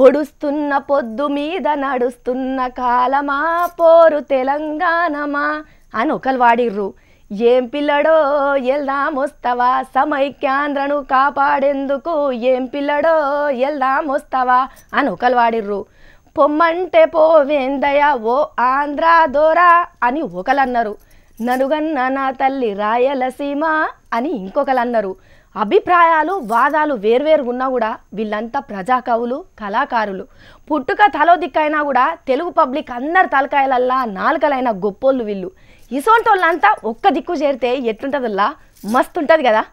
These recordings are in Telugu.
పొడుస్తున్న పొద్దు మీద నడుస్తున్న కాలమా పోరు తెలంగాణమా అని ఒకరు వాడిర్రు. ఏం పిల్లడో ఎల్దామొస్తవా సమైక్యాంధ్రను కాపాడేందుకు, ఏం పిల్లడో ఎల్దామొస్తవా అని ఒకరు వాడిర్రు. పొమ్మంటే పోవేందయ్య ఓ ఆంధ్ర దోరా అని ఒకరు అన్నారు. ననుగన్న నా తల్లి రాయలసీమ అని ఇంకొకరు అన్నారు. అభిప్రాయాలు వాదాలు వేర్వేరుగున్నా కూడా వీళ్ళంతా ప్రజాకవులు, కళాకారులు. పుట్టుక తలో దిక్కైనా కూడా తెలుగు పబ్లిక్ అందరి తలకాయలల్లా నాలుకలైన గొప్పోళ్ళు వీళ్ళు. ఇసోంటోళ్ళంతా ఒక్క దిక్కు చేరితే ఎట్లుంటుందల్లా, మస్తుంటుంది కదా.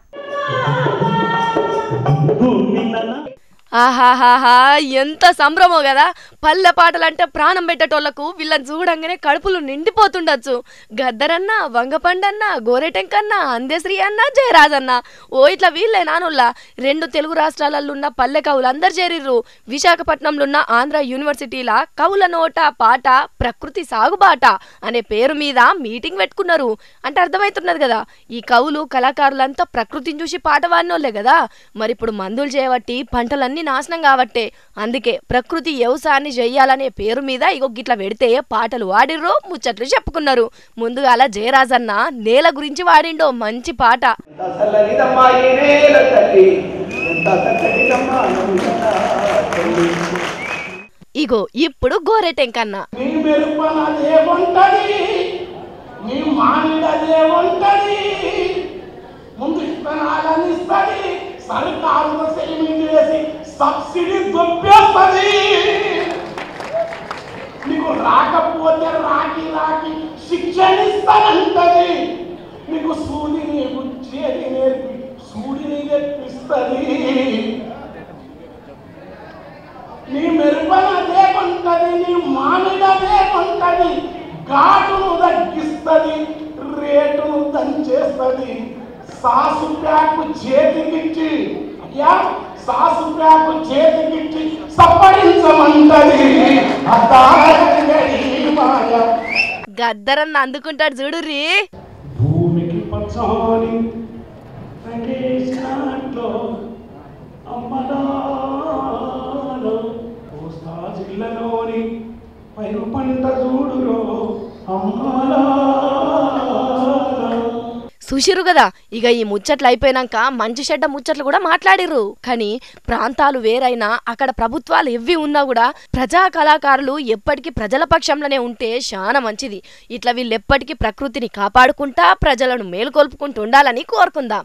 ఆహాహాహా ఎంత సంభ్రమో కదా. పల్లె పాటలంటే ప్రాణం పెట్టేటోళ్లకు వీళ్ళని చూడంగానే కడుపులు నిండిపోతుండొచ్చు. గద్దరన్న, వంగపండన్న, గోరెటెంకన్న, అందశ్రీ అన్న, జయరాజన్న ఓ ఇట్లా వీళ్ళే నానుల్లా 2 తెలుగు రాష్ట్రాలలో ఉన్న పల్లె కవులు అందరు చేరిర్రు. విశాఖపట్నంలో ఉన్న ఆంధ్ర యూనివర్సిటీల కవుల నోట పాట ప్రకృతి సాగుబాట అనే పేరు మీద మీటింగ్ పెట్టుకున్నారు. అంటే అర్థమవుతున్నది కదా, ఈ కవులు కళాకారులంతా ప్రకృతిని చూసి పాట వాడినోళ్లే కదా. మరి ఇప్పుడు మందులు చేయబట్టి పంటలన్నీ నాశనం కాబట్టే, అందుకే ప్రకృతి వ్యవసాయాన్ని చెయ్యాలనే పేరు మీద ఇగో గిట్లా పెడితే పాటలు వాడిర్రు, ముచ్చట్లు చెప్పుకున్నారు. ముందుగా అలా జయరాజన్న నేల గురించి వాడిండో మంచి పాట. ఇగో ఇప్పుడు గోరెటెంకన్న సర్కారు సబ్సిడీ దొబ్బేస్తుంది. నీకు రాకపోతే రాకి రాకి శిక్షణ ఇస్తానంటది. నీకు సూదిని గుచ్చేది నేర్పి సూడిని తెప్పిస్తుంది. నీ మెరుపనదే కొంటది, నీ మామిడదే కొంటది. ఘాటును తగ్గిస్తుంది, రేటును దంచేస్తుంది. సాసు ప్యాకు చేతికిచ్చి సాసు ప్యాకు చేతికిచ్చి సప్పరించమంటది. గద్దరన్న అందుకుంటాడు చూడుర్రీ. భూమికి పచ్చాని రంగేసినట్లో అమ్మడాలో కోస్తా జిల్లాలోని పైరు పంట చూడురో అమ్మలా. చూసిరు కదా, ఇక ఈ ముచ్చట్లు అయిపోయినాక మంచి చెడ్డ ముచ్చట్లు కూడా మాట్లాడిర్రు. కానీ ప్రాంతాలు వేరైనా అక్కడ ప్రభుత్వాలు ఎవ్వి ఉన్నా కూడా ప్రజా కళాకారులు ఎప్పటికీ ప్రజల పక్షంలోనే ఉంటే చాలా మంచిది. ఇట్లా వీళ్ళు ఎప్పటికీ ప్రకృతిని కాపాడుకుంటా ప్రజలను మేలుకొల్పుకుంటూ ఉండాలని కోరుకుందాం.